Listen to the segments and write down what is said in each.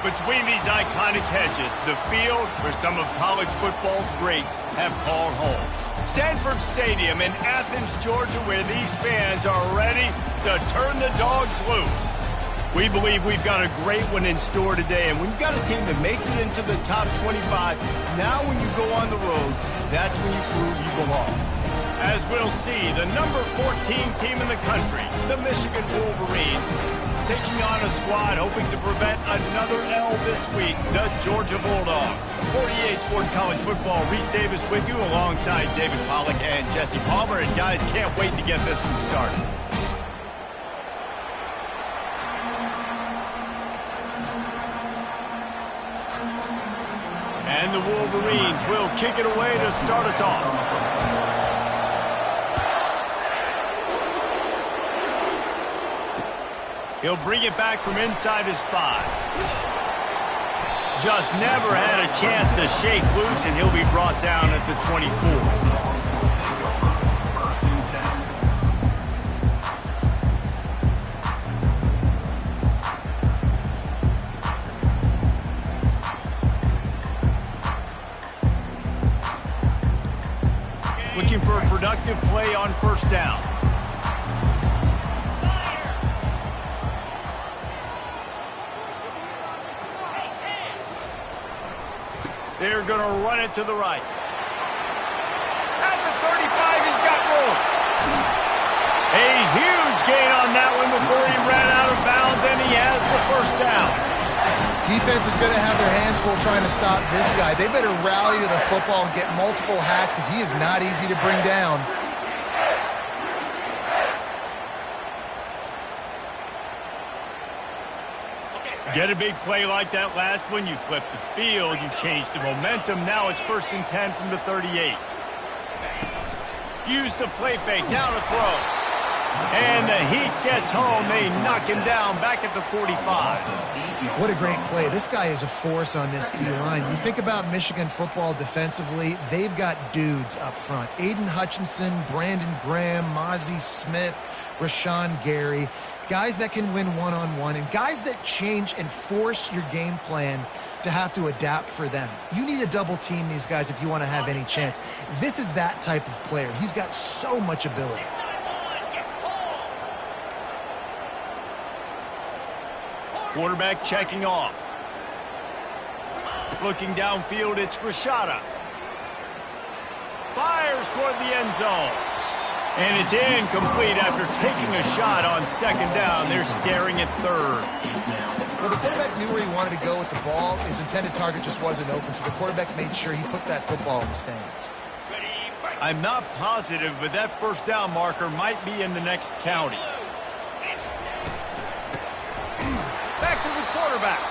Between these iconic hedges, the field where some of college football's greats have called home. Sanford Stadium in Athens, Georgia, where these fans are ready to turn the dogs loose. We believe we've got a great one in store today, and when you've got a team that makes it into the top 25, now when you go on the road, that's when you prove you belong. As we'll see, the number 14 team in the country, the Michigan Wolverines, taking on a squad hoping to prevent another L this week, the Georgia Bulldogs. 48 Sports College Football, Reese Davis with you alongside David Pollack and Jesse Palmer. And guys, can't wait to get this one started. And the Wolverines will kick it away to start us off. He'll bring it back from inside his 5. Just never had a chance to shake loose, and he'll be brought down at the 24. Looking for a productive play on first down. They're going to run it to the right. At the 35, he's got room. A huge gain on that one before he ran out of bounds, and he has the first down. Defense is going to have their hands full trying to stop this guy. They better rally to the football and get multiple hats because he is not easy to bring down. Get a big play like that last one, you flip the field, you change the momentum. Now it's 1st and 10 from the 38. Use the play fake, now to throw. And the Heat gets home. They knock him down back at the 45. What a great play. This guy is a force on this D-line. You think about Michigan football defensively, they've got dudes up front. Aiden Hutchinson, Brandon Graham, Mozzie Smith, Rashawn Gary. Guys that can win one-on-one and guys that change and force your game plan to have to adapt for them. You need to double team these guys if you want to have any chance. This is that type of player. He's got so much ability. Quarterback checking off. Looking downfield, it's Rashada. Fires toward the end zone. And it's incomplete after taking a shot on 2nd down. They're staring at 3rd. Well, the quarterback knew where he wanted to go with the ball. His intended target just wasn't open, so the quarterback made sure he put that football in the stands. I'm not positive, but that 1st down marker might be in the next county. Back to the quarterback.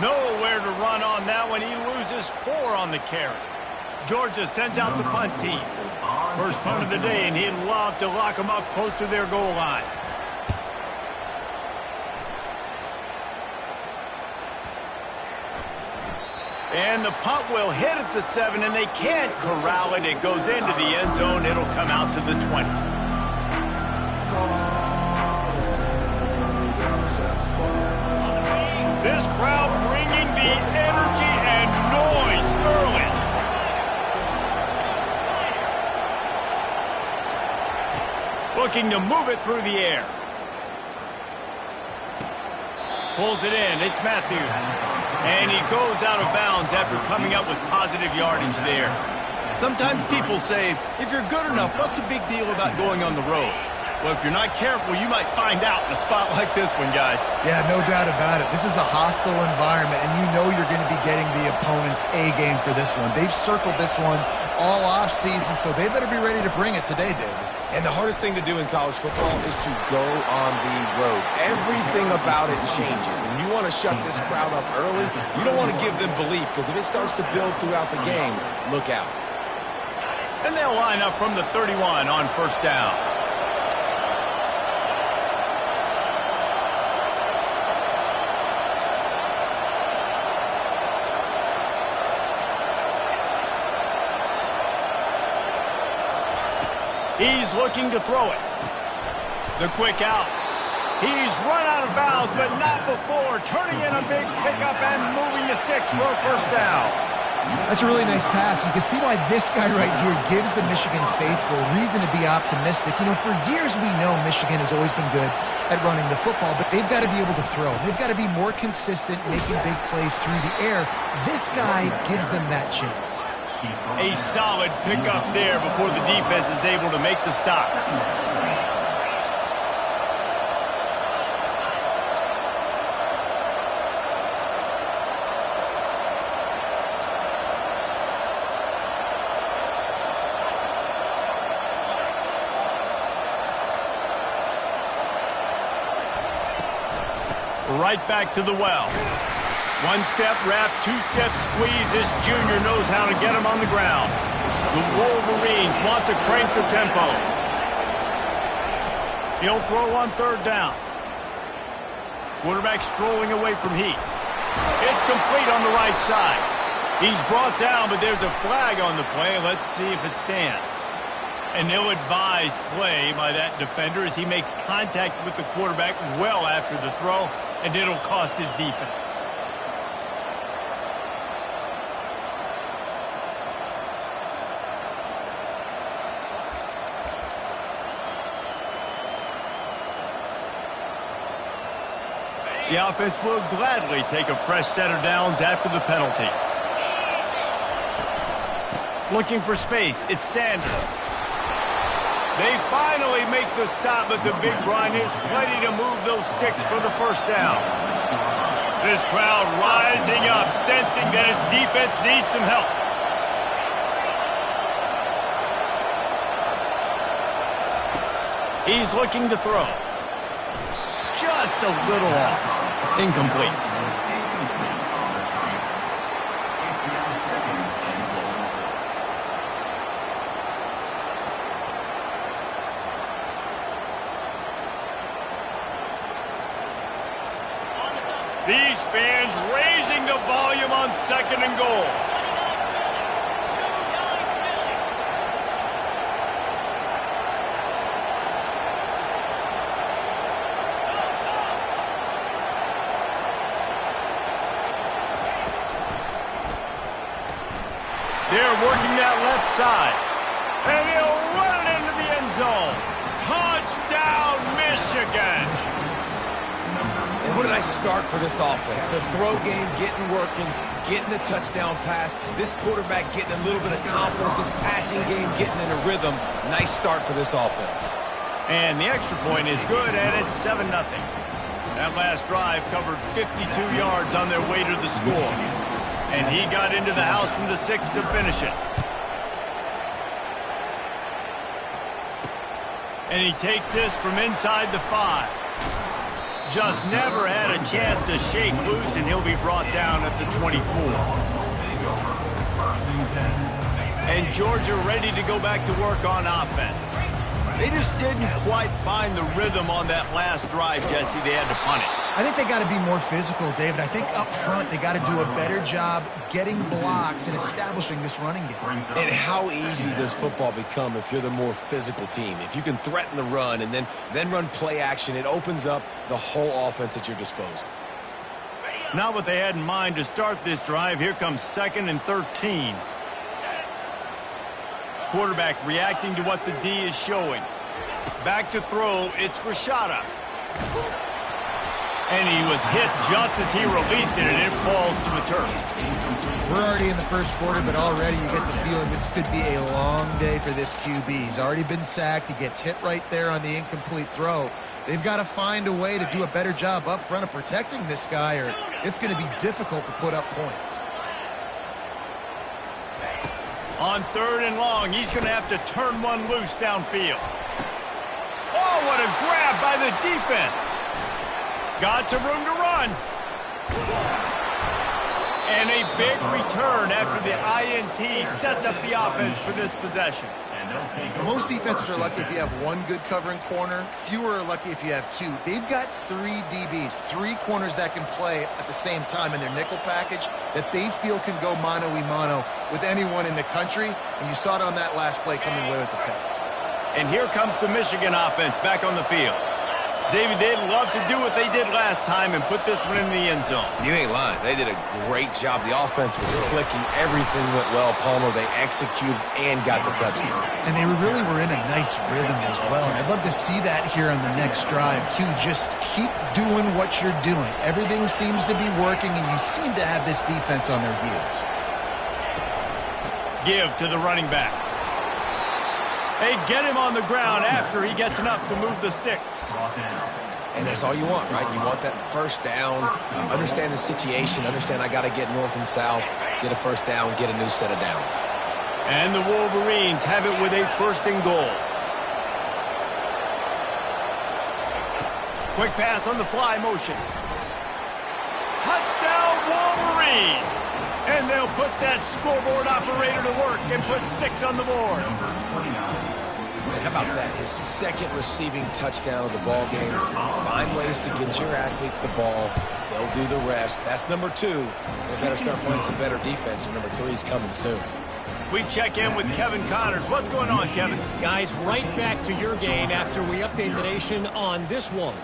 Nowhere to run on that one. He loses 4 on the carry. Georgia sends out the punt team. First punt of the day, and he'd love to lock them up close to their goal line. And the punt will hit at the 7, and they can't corral it. It goes into the end zone. It'll come out to the 20. This crowd bringing the energy and noise early. Looking to move it through the air. Pulls it in. It's Matthews. And he goes out of bounds after coming up with positive yardage there. Sometimes people say, if you're good enough, what's the big deal about going on the road? Well, if you're not careful, you might find out in a spot like this one, guys. Yeah, no doubt about it. This is a hostile environment, and you know you're going to be getting the opponent's A game for this one. They've circled this one all offseason, so they better be ready to bring it today, David. And the hardest thing to do in college football is to go on the road. Everything about it changes, and you want to shut this crowd up early. You don't want to give them belief, because if it starts to build throughout the game, look out. And they'll line up from the 31 on 1st down. He's looking to throw it. The quick out. He's run out of bounds, but not before turning in a big pickup and moving the sticks for a first down. That's a really nice pass. You can see why this guy right here gives the Michigan faithful reason to be optimistic. You know, for years we know Michigan has always been good at running the football, but they've got to be able to throw. They've got to be more consistent, making big plays through the air. This guy gives them that chance. A solid pickup there before the defense is able to make the stop. Right back to the well. One step wrap, two step squeeze. This junior knows how to get him on the ground. The Wolverines want to crank the tempo. He'll throw on third down. Quarterback strolling away from heat. It's complete on the right side. He's brought down, but there's a flag on the play. Let's see if it stands. An ill-advised play by that defender as he makes contact with the quarterback well after the throw, and it'll cost his defense. The offense will gladly take a fresh set of downs after the penalty. Looking for space, it's Sanders. They finally make the stop, but the Big Brian is ready to move those sticks for the first down. This crowd rising up, sensing that its defense needs some help. He's looking to throw. Just a little off. Incomplete. These fans raising the volume on second and goal. They're working that left side. And he'll run it into the end zone. Touchdown, Michigan. And what did I start for this offense? The throw game getting working, getting the touchdown pass. This quarterback getting a little bit of confidence. This passing game getting in a rhythm. Nice start for this offense. And the extra point is good, and it's 7-0. That last drive covered 52 yards on their way to the score. And he got into the house from the 6 to finish it. And he takes this from inside the 5. Just never had a chance to shake loose, and he'll be brought down at the 24. And Georgia ready to go back to work on offense. They just didn't quite find the rhythm on that last drive, Jesse. They had to punt it. I think they got to be more physical, David. I think up front they got to do a better job getting blocks and establishing this running game. And how easy does football become if you're the more physical team? If you can threaten the run and then run play action, it opens up the whole offense at your disposal. Not what they had in mind to start this drive. Here comes 2nd and 13. Quarterback reacting to what the D is showing. Back to throw, it's Rashada. And he was hit just as he released it, and it falls to the turf. We're already in the first quarter, but already you get the feeling this could be a long day for this QB. He's already been sacked. He gets hit right there on the incomplete throw. They've got to find a way to do a better job up front of protecting this guy, or it's going to be difficult to put up points. On 3rd and long, he's going to have to turn one loose downfield. Oh, what a grab by the defense. Got some room to run. And a big return after the INT sets up the offense for this possession. Most defenses are lucky if you have one good covering corner. Fewer are lucky if you have 2. They've got 3 DBs, 3 corners that can play at the same time in their nickel package that they feel can go mano-a-mano with anyone in the country. And you saw it on that last play coming away with the pick. And here comes the Michigan offense back on the field. David, they'd love to do what they did last time and put this one in the end zone. You ain't lying. They did a great job. The offense was clicking. Everything went well, Palmer. They executed and got the touchdown. And they really were in a nice rhythm as well. And I'd love to see that here on the next drive, too. Just keep doing what you're doing. Everything seems to be working, and you seem to have this defense on their heels. Give to the running back. They get him on the ground after he gets enough to move the sticks. And that's all you want, right? You want that first down. Understand the situation. Understand I got to get north and south, get a first down, get a new set of downs. And the Wolverines have it with a first and goal. Quick pass on the fly motion. Touchdown, Wolverines! And they'll put that scoreboard operator to work and put 6 on the board. And how about that? His second receiving touchdown of the ball game. Find ways to get your athletes the ball. They'll do the rest. That's number 2. They better start playing some better defense, and number 3 is coming soon. We check in with Kevin Connors. What's going on, Kevin? Guys, right back to your game after we update the nation on this one.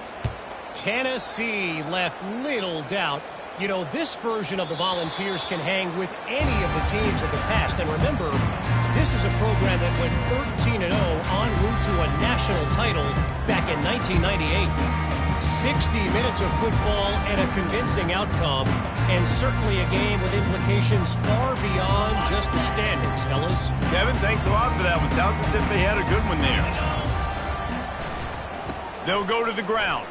Tennessee left little doubt. You know, this version of the Volunteers can hang with any of the teams of the past. And remember, this is a program that went 13-0 en route to a national title back in 1998. 60 minutes of football and a convincing outcome, and certainly a game with implications far beyond just the standings, fellas. Kevin, thanks a lot for that one. Sounds as if they had a good one there. They'll go to the ground.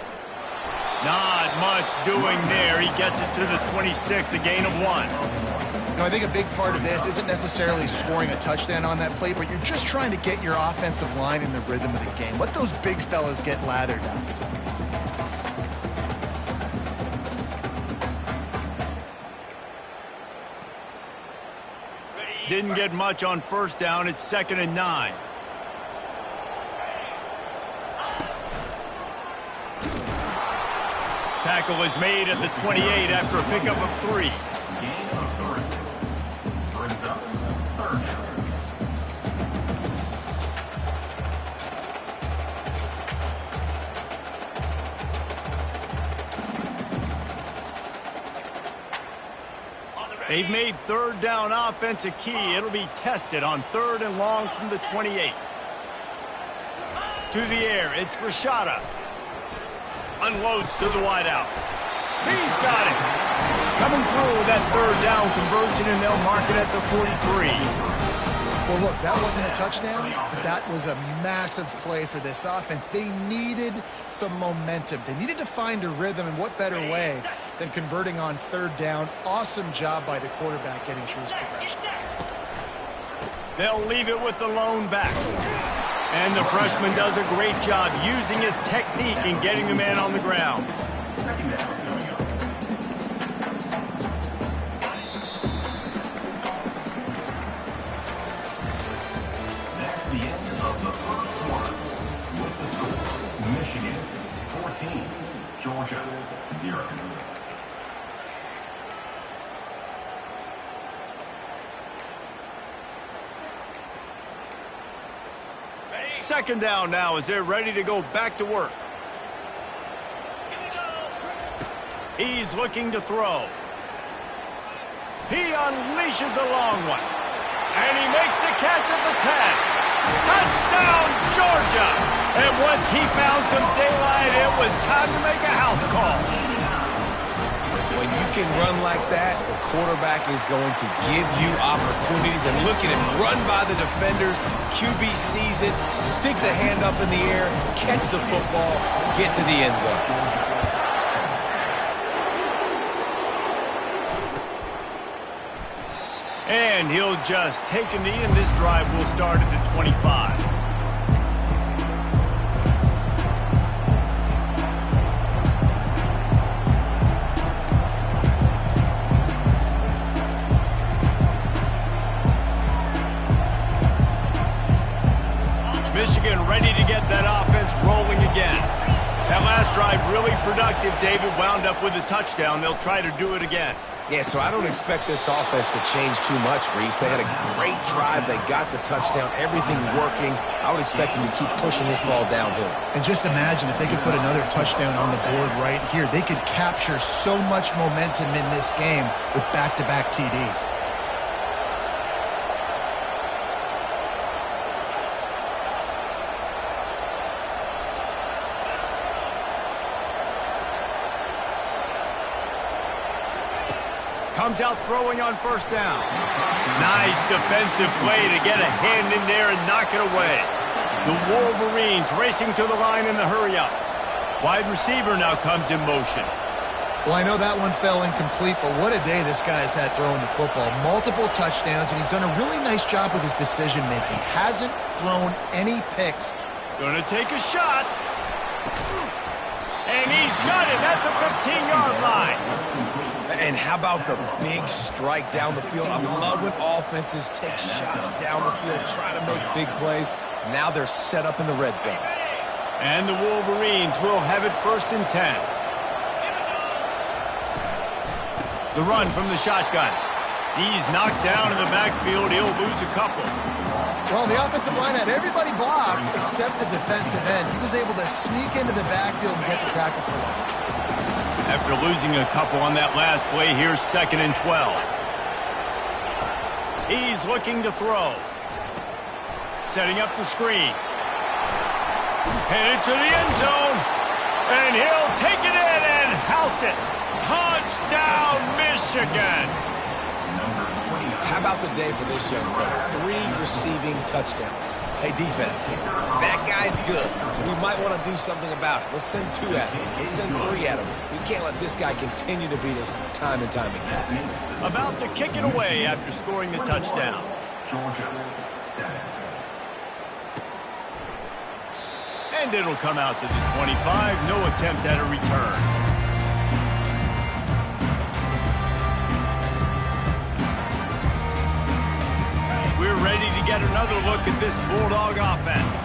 Not much doing there. He gets it to the 26, a gain of 1. You know, I think a big part of this isn't necessarily scoring a touchdown on that play, but you're just trying to get your offensive line in the rhythm of the game. Let those big fellas get lathered up. Didn't get much on first down. It's 2nd and 9. Tackle is made at the 28 after a pickup of 3. They've made 3rd down offense a key. It'll be tested on 3rd and long from the 28. To the air, it's Rashada. Unloads to the wideout. He's got it. Coming through with that 3rd down conversion, and they'll mark it at the 43. Well, look, that wasn't a touchdown, but that was a massive play for this offense. They needed some momentum. They needed to find a rhythm, and what better way than converting on 3rd down. Awesome job by the quarterback getting through his progression. They'll leave it with the lone back. And the freshman does a great job using his technique and getting the man on the ground. That's the end of the first quarter. With the score, Michigan 14, Georgia 0. Second down now as they're ready to go back to work. He's looking to throw. He unleashes a long one. And he makes the catch at the 10. Touchdown, Georgia! And once he found some daylight, it was time to make a house call. When you can run like that, the quarterback is going to give you opportunities. And look at him run by the defenders. QB sees it, stick the hand up in the air, catch the football, get to the end zone. And he'll just take a knee, and this drive will start at the 25. Michigan ready to get that offense rolling again. That last drive really productive. David wound up with a touchdown. They'll try to do it again. Yeah, so I don't expect this offense to change too much, Reese. They had a great drive. They got the touchdown, everything working. I would expect them to keep pushing this ball downhill. And just imagine if they could put another touchdown on the board right here. They could capture so much momentum in this game with back-to-back TDs. Comes out throwing on first down. Nice defensive play to get a hand in there and knock it away. The Wolverines racing to the line in the hurry-up. Wide receiver now comes in motion. Well, I know that one fell incomplete, but what a day this guy's had throwing the football. Multiple touchdowns, and he's done a really nice job with his decision-making. Hasn't thrown any picks. Gonna take a shot. And he's got it at the 15-yard line. And how about the big strike down the field? I love when offenses take shots down the field, trying to make big plays. Now they're set up in the red zone. And the Wolverines will have it 1st and 10. The run from the shotgun. He's knocked down in the backfield. He'll lose a couple. Well, the offensive line had everybody blocked except the defensive end. He was able to sneak into the backfield and get the tackle for loss. After losing a couple on that last play, here's 2nd and 12. He's looking to throw. Setting up the screen. Headed to the end zone. And he'll take it in and house it. Touchdown, Michigan. How about the day for this young fella? 3 receiving touchdowns. Hey, defense, that guy's good. We might want to do something about it. Let's send 2 at him. Let's send 3 at him. We can't let this guy continue to beat us time and time again. About to kick it away after scoring the touchdown. Georgia 7. And it'll come out to the 25. No attempt at a return. We're ready to get another look at this Bulldog offense.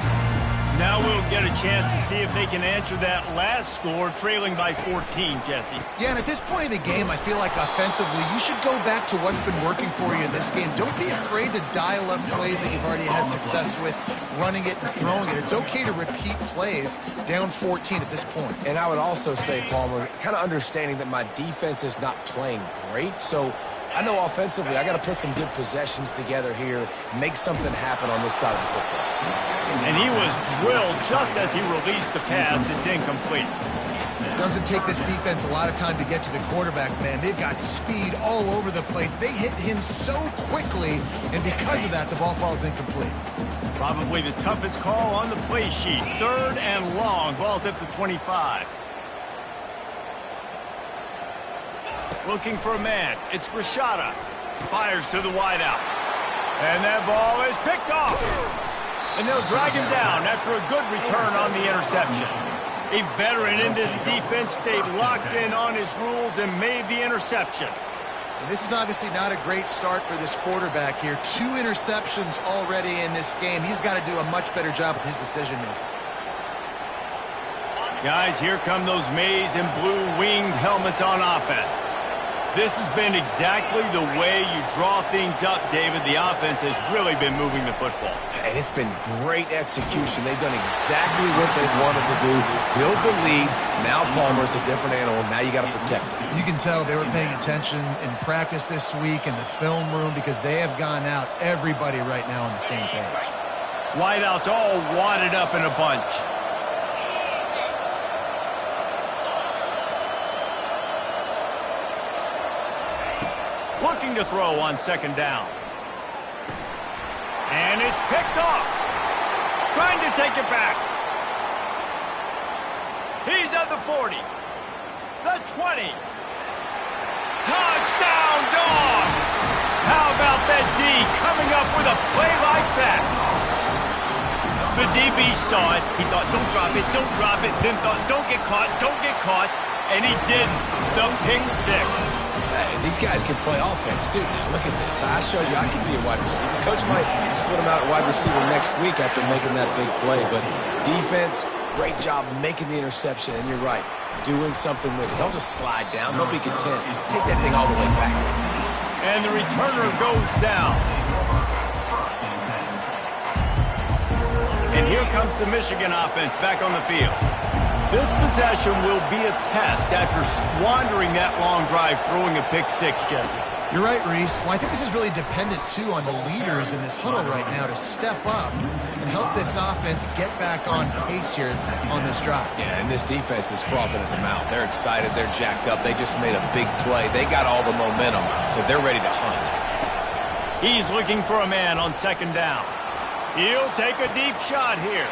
Now we'll get a chance to see if they can answer that last score, trailing by 14, Jesse. Yeah, and at this point in the game, I feel like offensively, you should go back to what's been working for you in this game. Don't be afraid to dial up plays that you've already had success with, running it and throwing it. It's okay to repeat plays down 14 at this point. And I would also say, Palmer, kind of understanding that my defense is not playing great, so I know offensively I got to put some good possessions together here, make something happen on this side of the football. And he was drilled just as he released the pass. It's incomplete. It doesn't take this defense a lot of time to get to the quarterback, man. They've got speed all over the place. They hit him so quickly, and because of that, the ball falls incomplete. Probably the toughest call on the play sheet. 3rd and long. Ball's at the 25. Looking for a man. It's Rashada. Fires to the wideout. And that ball is picked off. And they'll drag him down after a good return on the interception. A veteran in this defense stayed locked in on his rules and made the interception. And this is obviously not a great start for this quarterback here. 2 interceptions already in this game. He's got to do a much better job with his decision-making. Guys, here come those maize and blue winged helmets on offense. This has been exactly the way you draw things up, David. The offense has really been moving the football. And it's been great execution. They've done exactly what they've wanted to do. Build the lead. Now Palmer's a different animal. Now you got to protect it. You can tell they were paying attention in practice this week in the film room because they have gone out, everybody right now on the same page. Wideouts all wadded up in a bunch. Looking to throw on 2nd down. And it's picked off. Trying to take it back. He's at the 40. The 20. Touchdown, Dogs! How about that D coming up with a play like that? The DB saw it. He thought, don't drop it, don't drop it. Then thought, don't get caught, don't get caught. And he didn't. The pick 6. These guys can play offense, too. Now, look at this. I showed you I can be a wide receiver. Coach might split him out at wide receiver next week after making that big play. But defense, Great job making the interception, and you're right, doing something with it. Don't just slide down. Don't be content. Take that thing all the way back. And the returner goes down. And here comes the Michigan offense back on the field. This possession will be a test after squandering that long drive, throwing a pick six, Jesse. You're right, Reese. Well, I think this is really dependent, too, on the leaders in this huddle right now to step up and help this offense get back on pace here on this drive. Yeah, and this defense is frothing at the mouth. They're excited. They're jacked up. They just made a big play. They got all the momentum, so they're ready to hunt. He's looking for a man on second down. He'll take a deep shot here.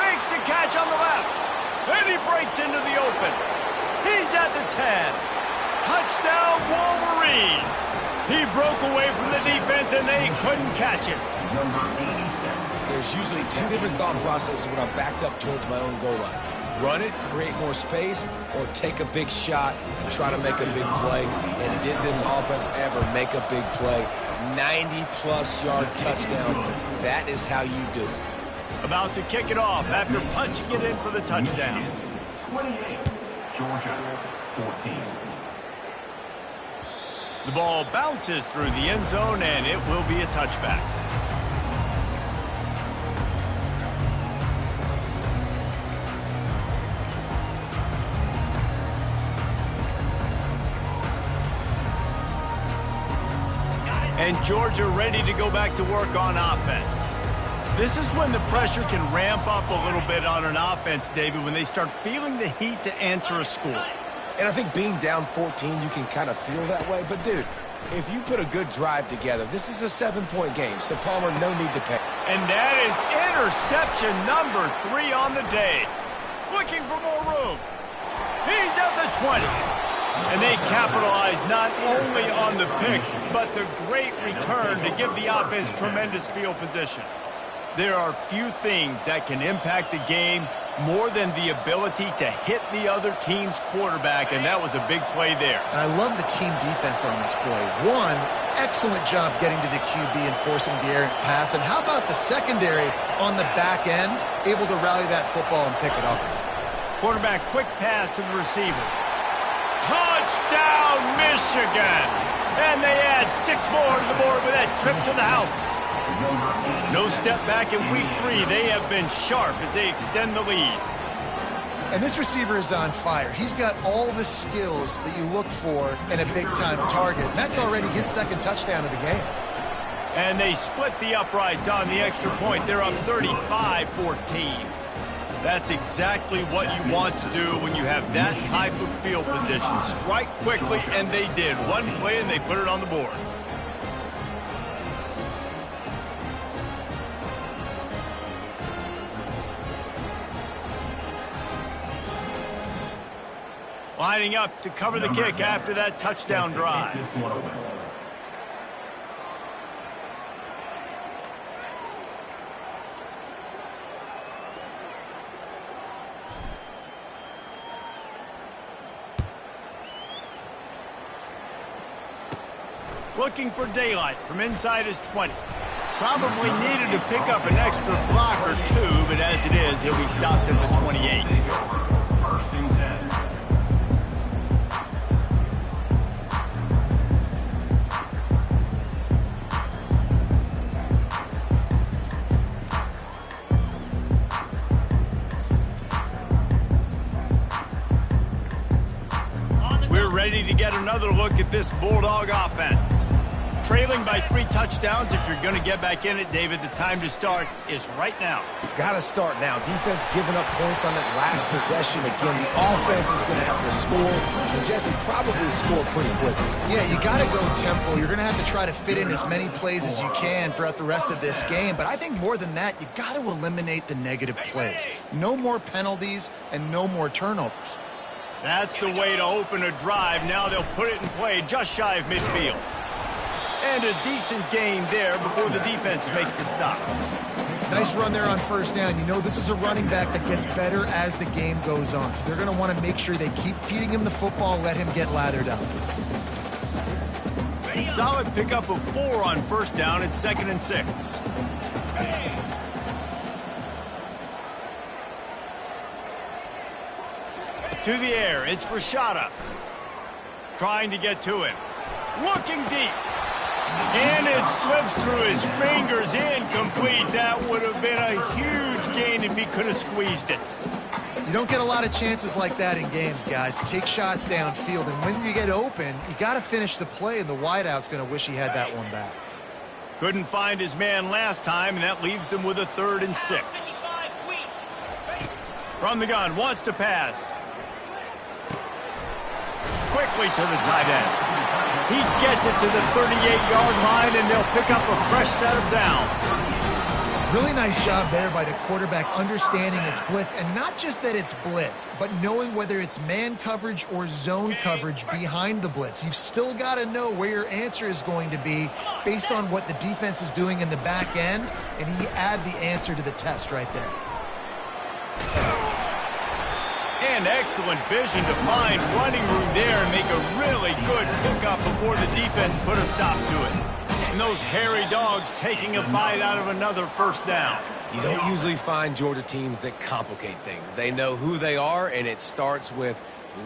Makes the catch on the left. And he breaks into the open. He's at the 10. Touchdown, Wolverines. He broke away from the defense, and they couldn't catch him. There's usually two different thought processes when I'm backed up towards my own goal line. Run it, create more space, or take a big shot and try to make a big play. And did this offense ever make a big play? 90-plus yard touchdown. That is how you do it. About to kick it off after punching it in for the touchdown. 28, Georgia 14. The ball bounces through the end zone, and it will be a touchback. And Georgia ready to go back to work on offense. This is when the pressure can ramp up a little bit on an offense, David, when they start feeling the heat to answer a score. And I think being down 14, you can kind of feel that way. But, dude, if you put a good drive together, this is a 7-point game, so Palmer, no need to pay. And that is interception number 3 on the day. Looking for more room. He's at the 20. And they capitalize not only on the pick, but the great return to give the offense tremendous field position. There are few things that can impact the game more than the ability to hit the other team's quarterback, and that was a big play there. And I love the team defense on this play. One, excellent job getting to the QB and forcing the errant pass. And how about the secondary on the back end, able to rally that football and pick it up? Quarterback, quick pass to the receiver. Touchdown, Michigan! And they add 6 more to the board with that trip to the house. No step back in week 3. They have been sharp as they extend the lead. And this receiver is on fire. He's got all the skills that you look for in a big-time target. And that's already his second touchdown of the game. And they split the uprights on the extra point. They're up 35-14. That's exactly what you want to do when you have that type of field position. Strike quickly, and they did. One play, and they put it on the board. Lining up to cover the kick after that touchdown drive. Looking for daylight from inside his 20. Probably needed to pick up an extra block or 2, but as it is, he'll be stopped at the 28. First and 10. We're ready to get another look at this Bulldog offense. Trailing by 3 touchdowns. If you're going to get back in it, David, the time to start is right now. Got to start now. Defense giving up points on that last possession. Again, the offense is going to have to score, and Jesse probably score pretty quickly. Yeah, you got to go tempo. You're going to have to try to fit in as many plays as you can throughout the rest of this game. But I think more than that, you got to eliminate the negative plays. No more penalties and no more turnovers. That's the way to open a drive. Now they'll put it in play just shy of midfield. And a decent gain there before the defense makes the stop. Nice run there on first down. You know this is a running back that gets better as the game goes on. So they're going to want to make sure they keep feeding him the football, let him get lathered up. Solid pickup of 4 on first down. It's 2nd and 6. To the air, it's Rashada. Trying to get to him. Looking deep. And it slips through his fingers. Incomplete. That would have been a huge gain if he could have squeezed it. You don't get a lot of chances like that in games, guys. Take shots downfield, and when you get open, you got to finish the play, and the wideout's going to wish he had that one back. Couldn't find his man last time, and that leaves him with a 3rd and 6. From the gun, wants to pass. Quickly to the tight end. He gets it to the 38-yard line, and they'll pick up a fresh set of downs. Really nice job there by the quarterback understanding it's blitz, and not just that it's blitz, but knowing whether it's man coverage or zone coverage behind the blitz. You've still got to know where your answer is going to be based on what the defense is doing in the back end, and he add the answer to the test right there. And excellent vision to find running room there and make a really good pickup before the defense put a stop to it. And those hairy dogs taking a bite out of another 1st down. You don't usually find Georgia teams that complicate things. They know who they are, and it starts with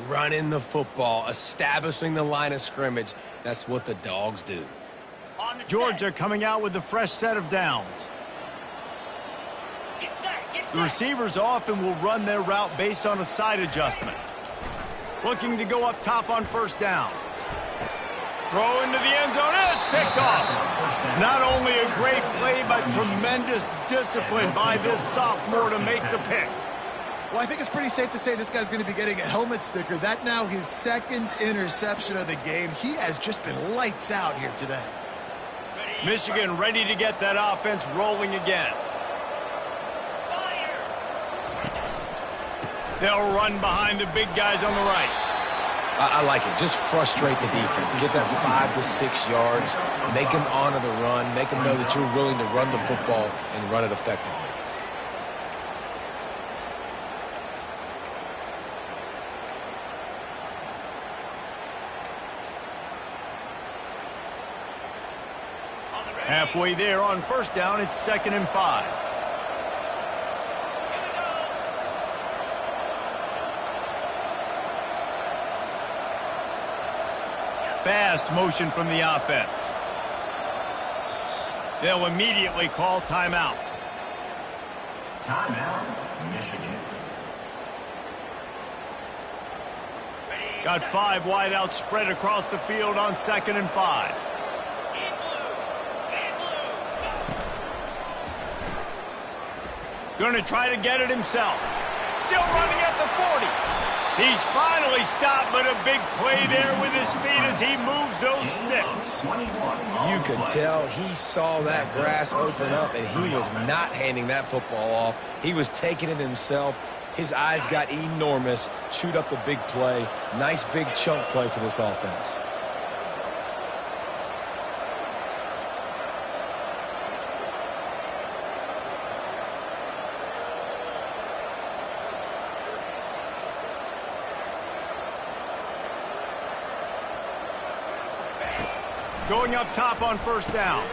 running the football, establishing the line of scrimmage. That's what the dogs do. Georgia coming out with a fresh set of downs. The receivers often will run their route based on a side adjustment. Looking to go up top on 1st down. Throw into the end zone, and it's picked off. Not only a great play, but tremendous discipline by this sophomore to make the pick. Well, I think it's pretty safe to say this guy's going to be getting a helmet sticker. That now his 2nd interception of the game. He has just been lights out here today. Michigan ready to get that offense rolling again. They'll run behind the big guys on the right. I like it. Just frustrate the defense. Get that 5 to 6 yards. Make them honor the run. Make them know that you're willing to run the football and run it effectively. Halfway there on 1st down, it's 2nd and 5. Fast motion from the offense. They'll immediately call timeout. Timeout, Michigan. Got 5 wideouts spread across the field on 2nd and 5. Going to try to get it himself. Still running at the 40. He's finally stopped, but a big play there with his feet as he moves those sticks. You could tell he saw that grass open up, and he was not handing that football off. He was taking it himself. His eyes got enormous, chewed up the big play. Nice big chunk play for this offense. Going up top on 1st down.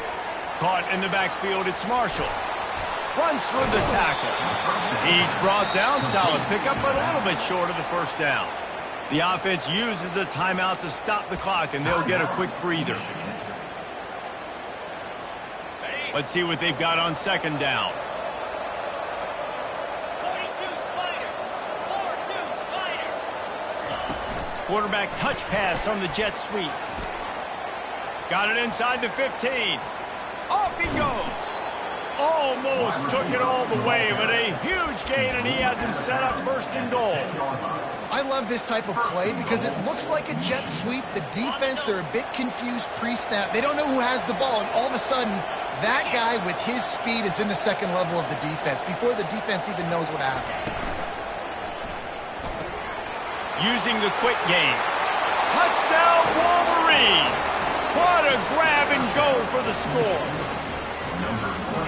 Caught in the backfield, it's Marshall. Runs through the tackle. He's brought down, solid pickup, but a little bit short of the 1st down. The offense uses a timeout to stop the clock, and they'll get a quick breather. Let's see what they've got on 2nd down. 42 Spider. 4-2 Spider. Quarterback touch pass on the jet sweep. Got it inside the 15. Off he goes. Almost took it all the way, but a huge gain, and he has him set up 1st and goal. I love this type of play because it looks like a jet sweep. The defense, they're a bit confused pre-snap. They don't know who has the ball, and all of a sudden, that guy with his speed is in the 2nd level of the defense before the defense even knows what happened. Using the quick game. Touchdown, Wolverines! What a grab and go for the score.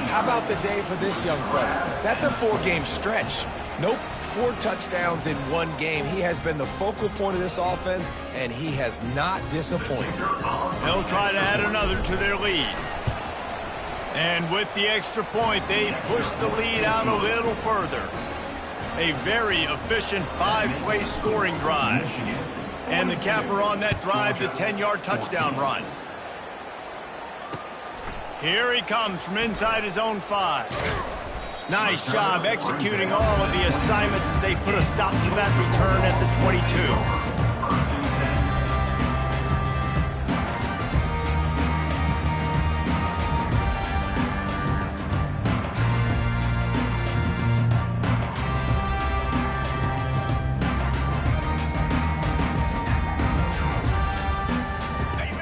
How about the day for this young fella? That's a 4-game stretch. Nope, 4 touchdowns in 1 game. He has been the focal point of this offense, and he has not disappointed. They'll try to add another to their lead. And with the extra point, they push the lead out a little further. A very efficient 5-play scoring drive. And the capper on that drive, the 10-yard touchdown run. Here he comes from inside his own 5. Nice job executing all of the assignments as they put a stop to that return at the 22.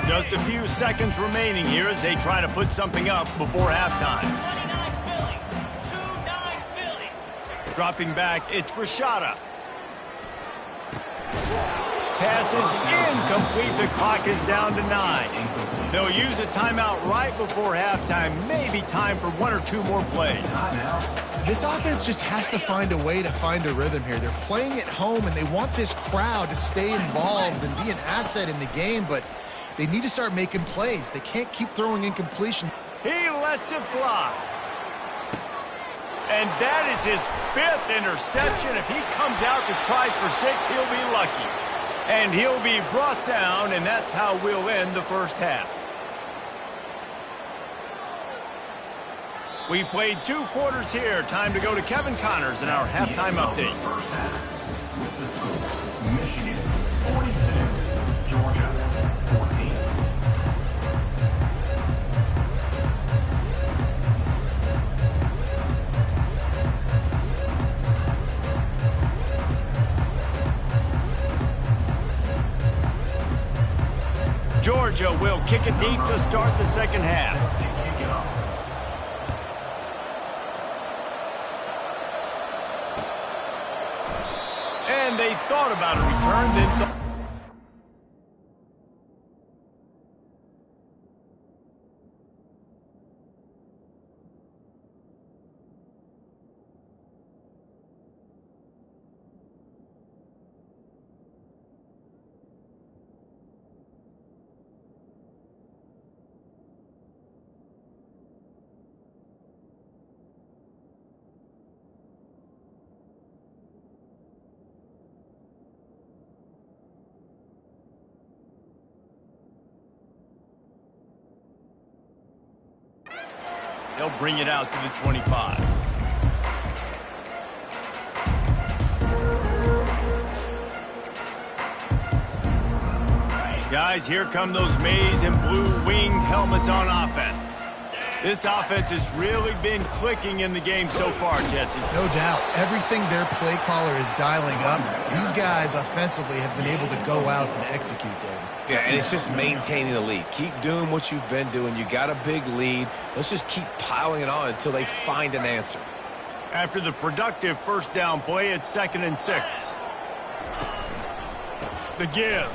Just a few seconds remaining here as they try to put something up before halftime. 29 Philly. Dropping back, it's Rashada. Pass is incomplete. The clock is down to 9. They'll use a timeout right before halftime. Maybe time for 1 or 2 more plays. This offense just has to find a way to find a rhythm here. They're playing at home, and they want this crowd to stay involved and be an asset in the game, but they need to start making plays. They can't keep throwing incompletions. He lets it fly. And that is his 5th interception. If he comes out to try for 6, he'll be lucky. And he'll be brought down, and that's how we'll end the first half. We've played 2 quarters here. Time to go to Kevin Connors in our halftime update. With the score, Michigan 42, Georgia 14. Georgia will kick it deep to start the second half. And they thought about a return, then they'll bring it out to the 25. Guys, here come those maize and blue winged helmets on offense. This offense has really been clicking in the game so far, Jesse. No doubt. Everything their play caller is dialing up, these guys offensively have been able to go out and execute, David. Yeah, and it's just maintaining the lead. Keep doing what you've been doing. You got a big lead. Let's just keep piling it on until they find an answer. After the productive first down play, it's 2nd and 6. The give.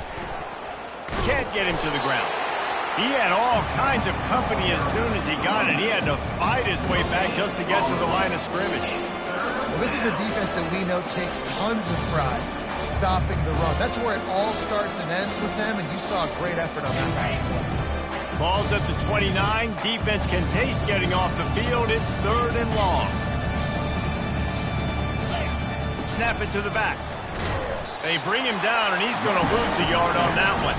Can't get him to the ground. He had all kinds of company as soon as he got it. He had to fight his way back just to get to the line of scrimmage. Well, this is a defense that we know takes tons of pride stopping the run. That's where it all starts and ends with them, and you saw a great effort on that last play. Ball's at the 29. Defense can taste getting off the field. It's 3rd and long. Snap it to the back. They bring him down, and he's going to lose a yard on that one.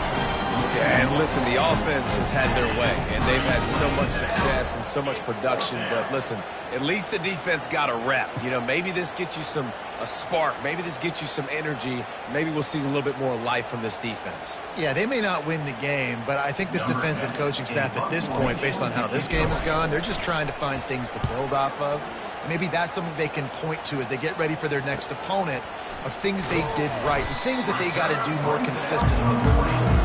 Yeah, and listen, the offense has had their way, and they've had so much success and so much production. But listen, at least the defense got a rep. You know, maybe this gets you a spark. Maybe this gets you some energy. Maybe we'll see a little bit more life from this defense. Yeah, they may not win the game, but I think this defensive coaching staff at this point, based on how this game has gone, they're just trying to find things to build off of. Maybe that's something they can point to as they get ready for their next opponent, of things they did right and things that they got to do more consistently moving forward.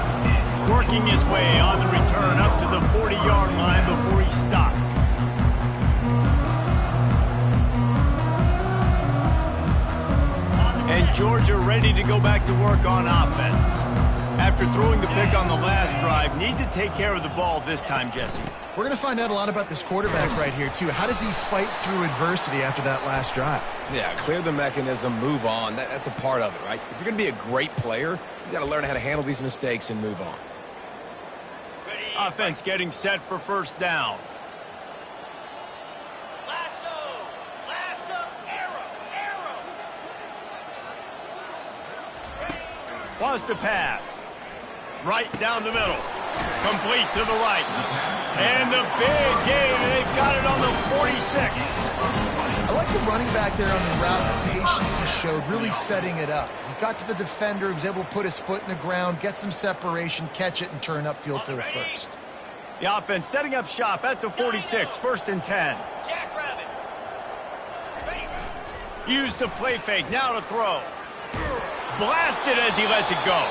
Working his way on the return up to the 40-yard line before he stopped. And Georgia ready to go back to work on offense. After throwing the pick on the last drive, need to take care of the ball this time, Jesse. We're going to find out a lot about this quarterback right here, too. How does he fight through adversity after that last drive? Yeah, clear the mechanism, move on. That's a part of it, right? If you're going to be a great player, you got to learn how to handle these mistakes and move on. Offense getting set for first down. Lasso, arrow. Wants to pass. Right down the middle. Complete to the right. And the big gain, and they've got it on the 46. I like the running back there on the route, the patience he showed, really setting it up. He got to the defender, he was able to put his foot in the ground, get some separation, catch it, and turn upfield for the first. The offense setting up shop at the 46, 1st and 10. Jackrabbit. Use the play fake, now to throw. Blasted as he lets it go.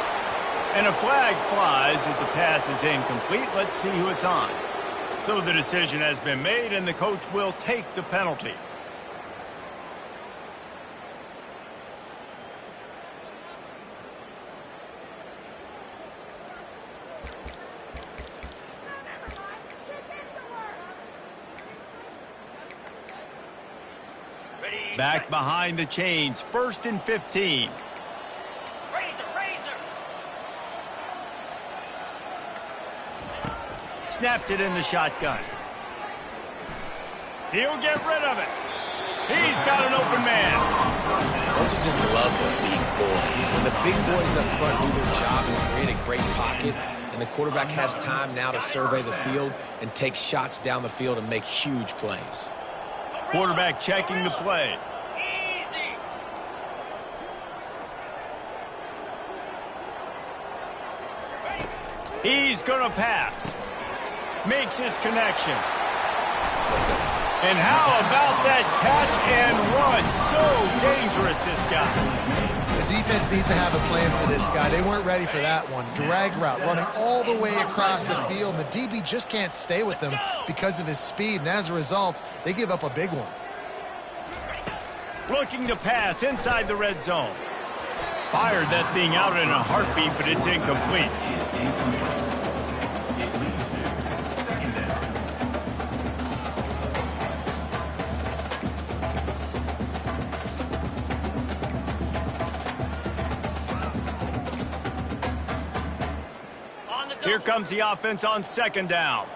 And a flag flies as the pass is incomplete. Let's see who it's on. So the decision has been made, and the coach will take the penalty. Back behind the chains, 1st and 15. Snapped it in the shotgun. He'll get rid of it. He's got an open man. Don't you just love the big boys? When the big boys up front do their job and create a great pocket, and the quarterback has time now to survey the field and take shots down the field and make huge plays. Quarterback checking the play. Easy. He's going to pass. Makes his connection. And how about that catch and run? So dangerous, this guy. The defense needs to have a plan for this guy. They weren't ready for that one. Drag route, running all the way across the field. And the DB just can't stay with him because of his speed. And as a result, they give up a big one. Looking to pass inside the red zone. Fired that thing out in a heartbeat, but it's incomplete. Here comes the offense on 2nd down.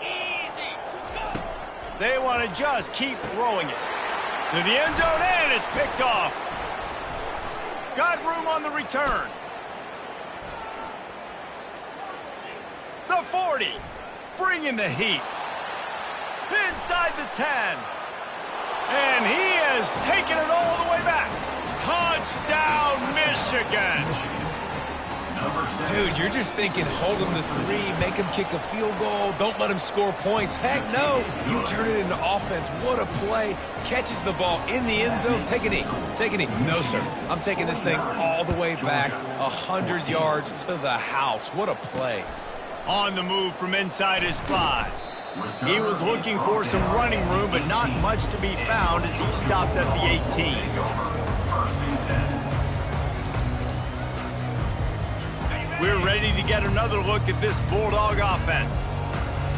Easy. Go. They want to just keep throwing it. To the end zone, and it's picked off. Got room on the return. The 40. Bringing the heat. Inside the 10. And he has taken it all the way back. Touchdown, Michigan. Dude, you're just thinking, hold him to 3, make him kick a field goal, don't let him score points. Heck no, you turn it into offense. What a play. Catches the ball in the end zone. Take a knee. Take a knee. No, sir. I'm taking this thing all the way back, 100 yards to the house. What a play. On the move from inside his 5. He was looking for some running room, but not much to be found as he stopped at the 18. We're ready to get another look at this Bulldog offense.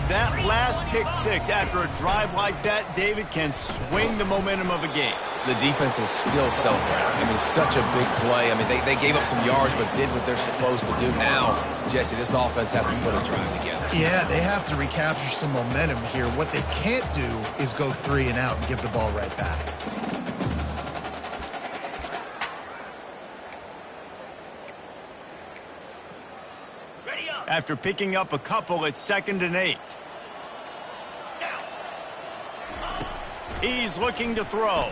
That last pick 6 after a drive like that, David, can swing the momentum of a game. The defense is still celebrating. I mean, such a big play. I mean, they gave up some yards but did what they're supposed to do. Now, Jesse, this offense has to put a drive together. Yeah, they have to recapture some momentum here. What they can't do is go 3 and out and give the ball right back. After picking up a couple, it's 2nd and 8. He's looking to throw.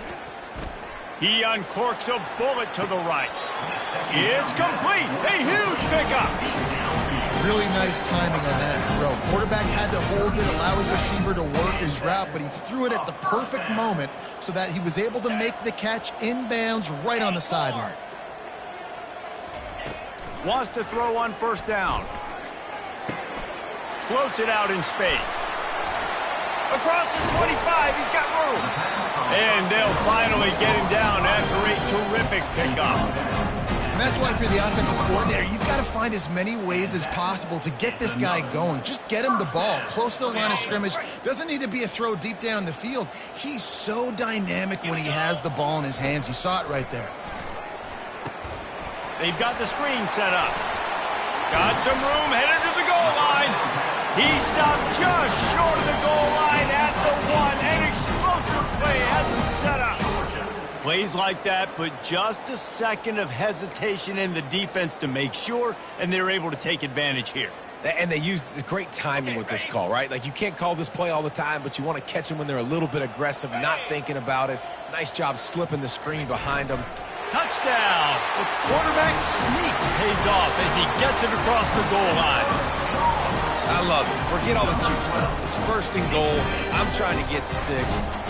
He uncorks a bullet to the right. It's complete. A huge pickup. Really nice timing on that throw. Quarterback had to hold it, allow his receiver to work his route, but he threw it at the perfect moment so that he was able to make the catch inbounds right on the sideline. Wants to throw on 1st down. Floats it out in space. Across his 25, he's got room. And they'll finally get him down after a terrific pickup. And that's why, if you're the offensive coordinator, you've got to find as many ways as possible to get this guy going. Just get him the ball close to the line of scrimmage. Doesn't need to be a throw deep down the field. He's so dynamic when he has the ball in his hands. You saw it right there. They've got the screen set up. Got some room, headed to the goal line. He stopped just short of the goal line at the 1. An explosive play has him set up. Plays like that put just a second of hesitation in the defense to make sure, and they're able to take advantage here. And they use the great timing with this call, right? Like, you can't call this play all the time, but you want to catch them when they're a little bit aggressive, not thinking about it. Nice job slipping the screen behind them. Touchdown! The quarterback sneak pays off as he gets it across the goal line. I love it. Forget all the cute stuff. It's first and goal. I'm trying to get 6.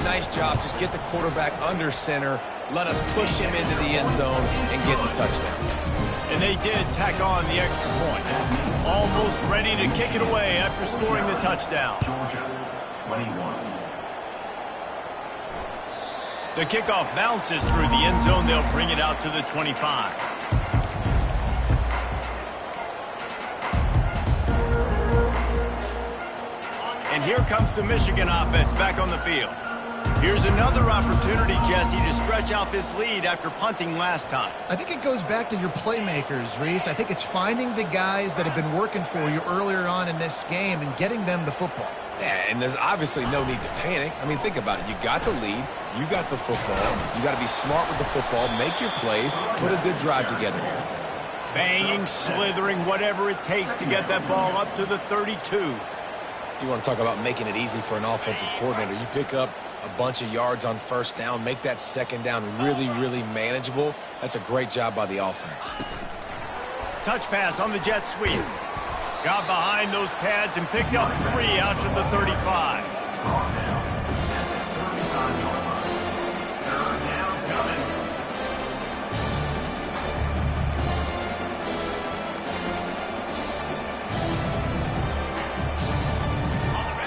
Nice job. Just get the quarterback under center. Let us push him into the end zone and get the touchdown. And they did tack on the extra point. Almost ready to kick it away after scoring the touchdown. Georgia, 21. The kickoff bounces through the end zone. They'll bring it out to the 25. And here comes the Michigan offense back on the field. Here's another opportunity, Jesse, to stretch out this lead after punting last time. I think it goes back to your playmakers, Reese. I think it's finding the guys that have been working for you earlier on in this game and getting them the football. Yeah, and there's obviously no need to panic. I mean, think about it. You got the lead. You got the football. You got to be smart with the football. Make your plays. Put a good drive together here. Banging, slithering, whatever it takes to get that ball up to the 32. You want to talk about making it easy for an offensive coordinator. You pick up a bunch of yards on first down, make that second down really, really manageable. That's a great job by the offense. Touch pass on the jet sweep. Got behind those pads and picked up 3 out to the 35.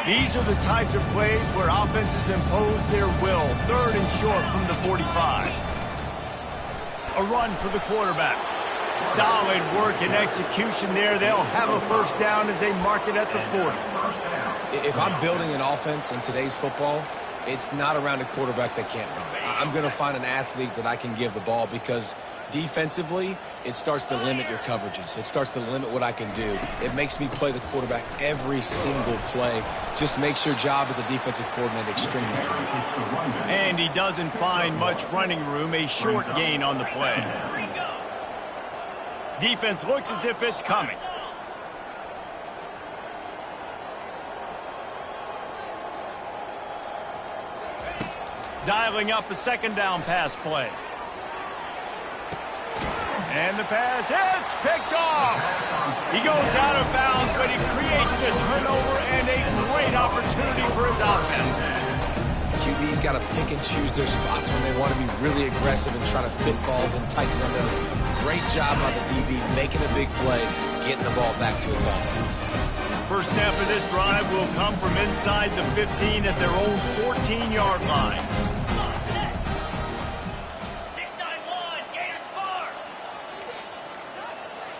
These are the types of plays where offenses impose their will. 3rd and short from the 45. A run for the quarterback. Solid work and execution there. They'll have a first down as they mark it at the 40. If I'm building an offense in today's football, it's not around a quarterback that can't run. I'm going to find an athlete that I can give the ball because defensively, it starts to limit your coverages. It starts to limit what I can do. It makes me play the quarterback every single play. Just makes your job as a defensive coordinator extremely hard. And he doesn't find much running room. A short gain on the play. Defense looks as if it's coming. Dialing up a second down pass play. And the pass hits, picked off. He goes out of bounds, but he creates the turnover and a great opportunity for his offense. QB's got to pick and choose their spots when they want to be really aggressive and try to fit balls in tight windows. Great job by the DB making a big play, getting the ball back to its offense. First snap of this drive will come from inside the 15 at their own 14-yard line.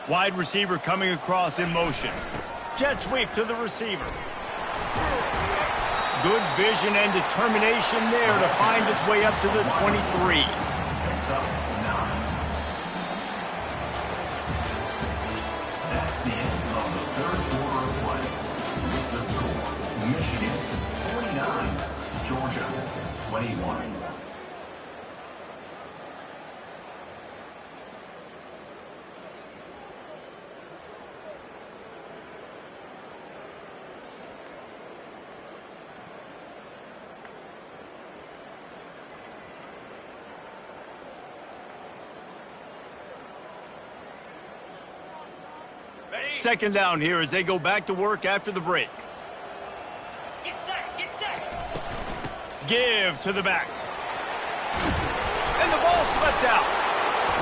Wide receiver coming across in motion. Jet sweep to the receiver. Good vision and determination there to find his way up to the 23. That's the end of the 3rd quarter of play. The score, Michigan 49, Georgia 21. Second down here as they go back to work after the break. Get set, get set. Give to the back. And the ball slipped out.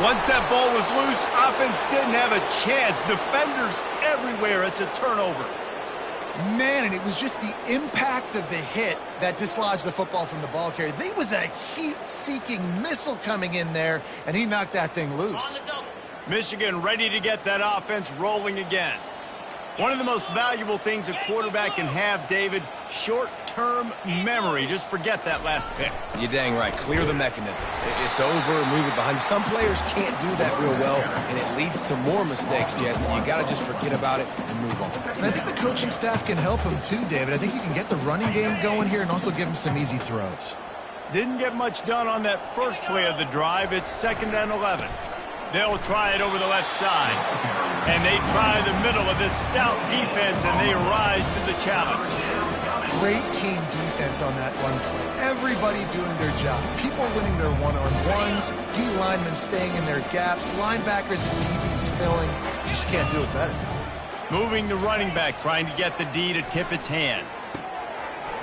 Once that ball was loose, offense didn't have a chance. Defenders everywhere. It's a turnover. Man, and it was just the impact of the hit that dislodged the football from the ball carrier. There was a heat-seeking missile coming in there, and he knocked that thing loose. On the double. Michigan ready to get that offense rolling again. One of the most valuable things a quarterback can have, David, short-term memory. Just forget that last pick. You're dang right. Clear the mechanism. It's over, move it behind you. Some players can't do that real well, and it leads to more mistakes, Jesse. You got to just forget about it and move on. And I think the coaching staff can help him too, David. I think you can get the running game going here and also give him some easy throws. Didn't get much done on that first play of the drive. It's 2nd and 11. They'll try it over the left side. And they try the middle of this stout defense, and they rise to the challenge. Great team defense on that run play. Everybody doing their job. People winning their one-on-ones, D linemen staying in their gaps, linebackers and DBs filling. You just can't do it better. Moving the running back, trying to get the D to tip its hand.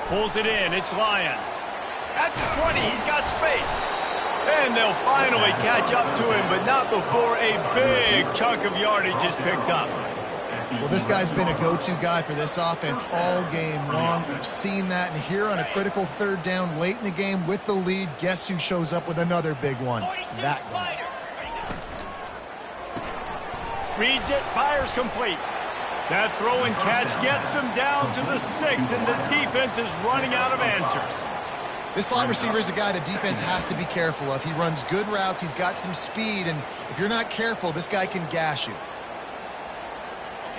Pulls it in. It's Lyons. At the 20, he's got space. And they'll finally catch up to him, but not before a big chunk of yardage is picked up. Well, this guy's been a go-to guy for this offense all game long. We've seen that, and here on a critical 3rd down late in the game with the lead, guess who shows up with another big one? That guy. Reads it, fires complete. That throw and catch gets them down to the 6, and the defense is running out of answers. This slot receiver is a guy the defense has to be careful of. He runs good routes, he's got some speed, and if you're not careful, this guy can gash you.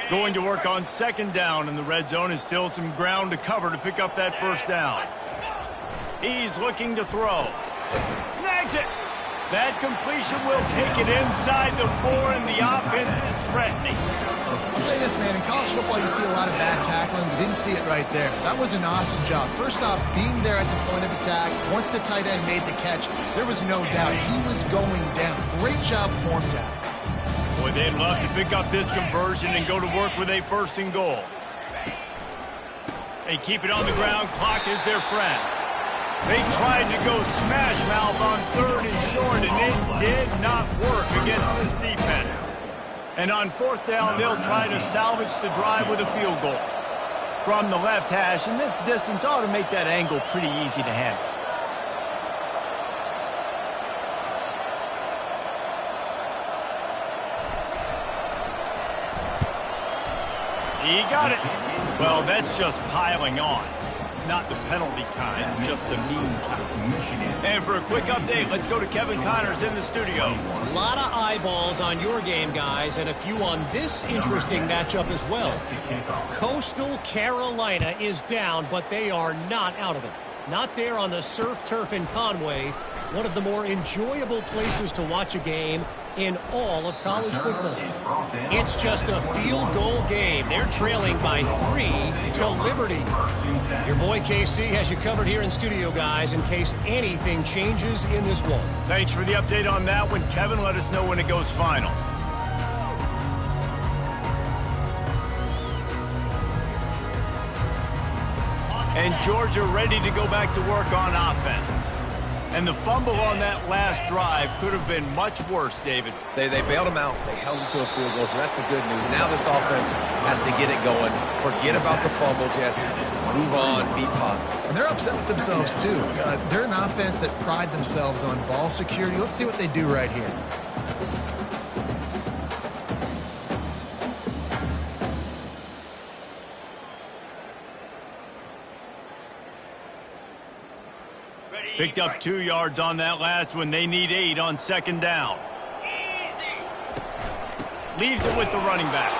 Going to work on 2nd down, and the red zone is still some ground to cover to pick up that 1st down. He's looking to throw. Snags it. That completion will take it inside the 4, and the offense is threatening. I'll say this, man. In college football, you see a lot of bad tackling. We didn't see it right there. That was an awesome job. First off, being there at the point of attack. Once the tight end made the catch, there was no doubt he was going down. Great job form tackle. Boy, they'd love to pick up this conversion and go to work with a 1st and goal. They keep it on the ground. Clock is their friend. They tried to go smash mouth on 3rd and short, and it did not work against this defense. And on 4th down, they'll try to salvage the drive with a field goal. From the left hash, and this distance ought to make that angle pretty easy to handle. He got it. Well, that's just piling on. Not the penalty kind, just the mean kind. And for a quick update, let's go to Kevin Connors in the studio. A lot of eyeballs on your game, guys, and a few on this interesting matchup as well. Coastal Carolina is down, but they are not out of it. Not there on the surf turf in Conway, one of the more enjoyable places to watch a game in all of college football. It's just a field goal game. They're trailing by 3 to Liberty. Your boy KC has you covered here in studio, guys, in case anything changes in this one. Thanks for the update on that one, Kevin. Let us know when it goes final. And Georgia ready to go back to work on offense. And the fumble on that last drive could have been much worse, David. They bailed him out. They held him to a field goal, so that's the good news. Now this offense has to get it going. Forget about the fumble, Jesse. Move on. Be positive. And they're upset with themselves, too. They're an offense that pride themselves on ball security. Let's see what they do right here. Picked up 2 yards on that last one. They need 8 on 2nd down. Leaves it with the running back.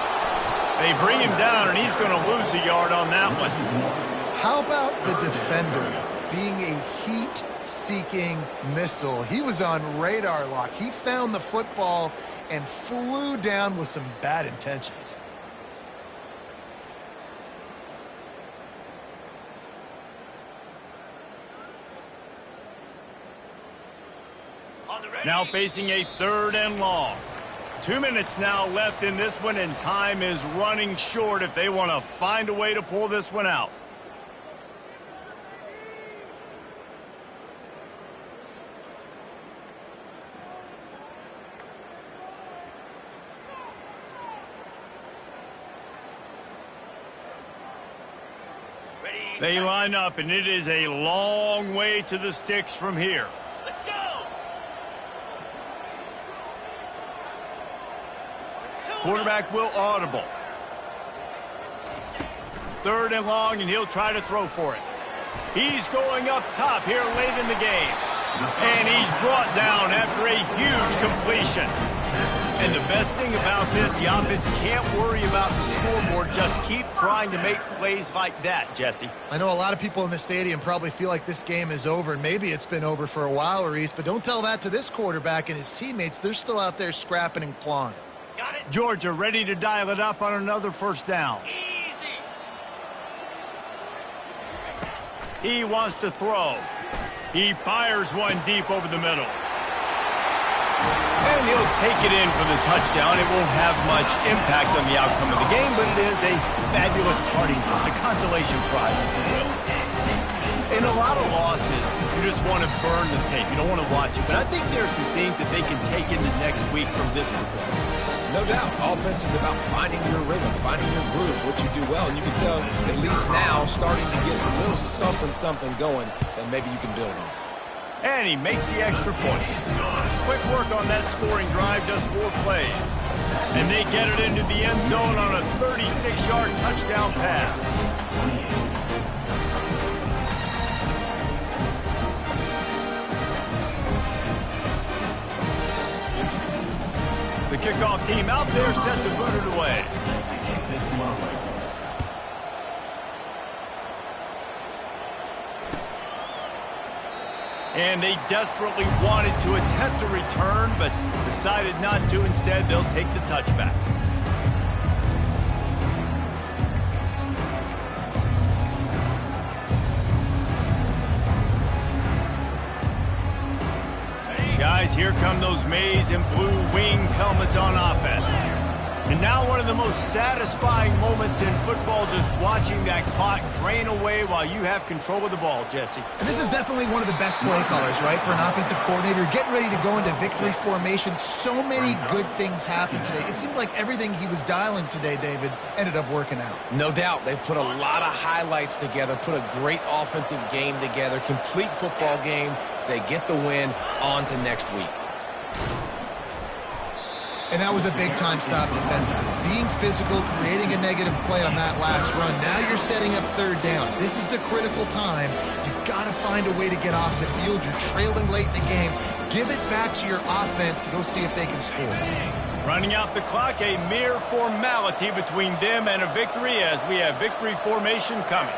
They bring him down, and he's going to lose a yard on that one. How about the defender being a heat-seeking missile? He was on radar lock. He found the football and flew down with some bad intentions. Now facing a 3rd and long. 2 minutes now left in this one, and time is running short if they want to find a way to pull this one out. They line up, and it is a long way to the sticks from here. Let's go. Quarterback will audible. 3rd and long, and he'll try to throw for it. He's going up top here late in the game. And he's brought down after a huge completion. And the best thing about this, the offense can't worry about the scoreboard. Just keep trying to make plays like that, Jesse. I know a lot of people in the stadium probably feel like this game is over, and maybe it's been over for a while, Reese, but don't tell that to this quarterback and his teammates. They're still out there scrapping and clawing. Got it. Georgia ready to dial it up on another first down. Easy. He wants to throw. He fires one deep over the middle. And he'll take it in for the touchdown. It won't have much impact on the outcome of the game, but it is a fabulous parting gift, a consolation prize, if you will. In a lot of losses, you just want to burn the tape. You don't want to watch it. But I think there are some things that they can take into next week from this performance. No doubt. Offense is about finding your rhythm, finding your groove, what you do well. And you can tell, at least now, starting to get a little something going that maybe you can build on. And he makes the extra point. Quick work on that scoring drive, just 4 plays. And they get it into the end zone on a 36-yard touchdown pass. The kickoff team out there set to boot it away. And they desperately wanted to attempt a return, but decided not to. Instead, they'll take the touchback. Guys, here come those maize and blue winged helmets on offense. And now one of the most satisfying moments in football, just watching that clock drain away while you have control of the ball, Jesse. This is definitely one of the best play callers, right, for an offensive coordinator. Getting ready to go into victory formation. So many good things happened today. It seemed like everything he was dialing today, David, ended up working out. No doubt. They've put a lot of highlights together, put a great offensive game together, complete football game. They get the win. On to next week. And that was a big-time stop defensively. Being physical, creating a negative play on that last run. Now you're setting up third down. This is the critical time. You've got to find a way to get off the field. You're trailing late in the game. Give it back to your offense to go see if they can score. Running out the clock, a mere formality between them and a victory as we have victory formation coming.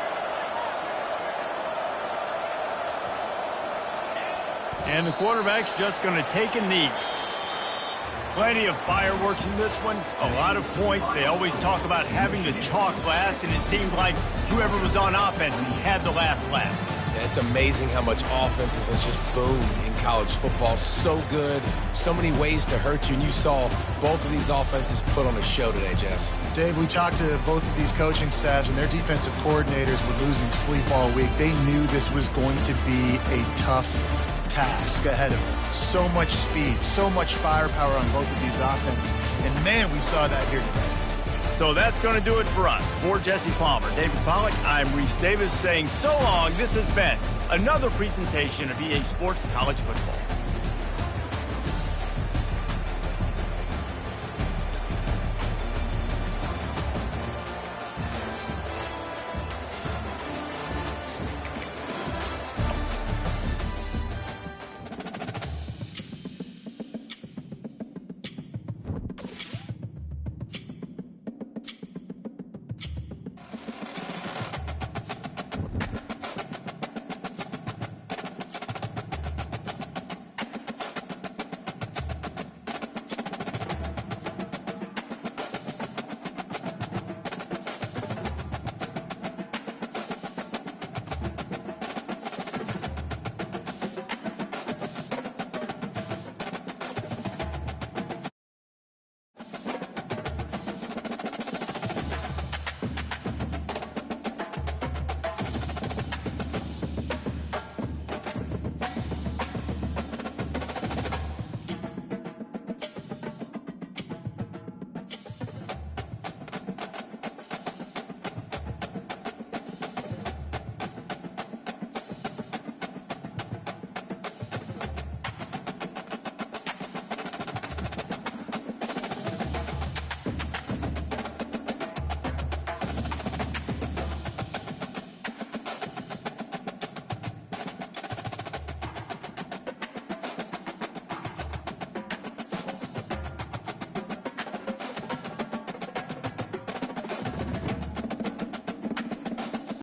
And the quarterback's just going to take a knee. Plenty of fireworks in this one, a lot of points. They always talk about having the chalk last, and it seemed like whoever was on offense had the last laugh. Yeah, it's amazing how much offense has just boomed in college football. So good, so many ways to hurt you, and you saw both of these offenses put on a show today, Jess. Dave, we talked to both of these coaching staffs, and their defensive coordinators were losing sleep all week. They knew this was going to be a tough task ahead of them. So much speed, so much firepower on both of these offenses. And, man, we saw that here today. So that's going to do it for us. For Jesse Palmer, David Pollack, I'm Reese Davis saying so long. This has been another presentation of EA Sports College Football.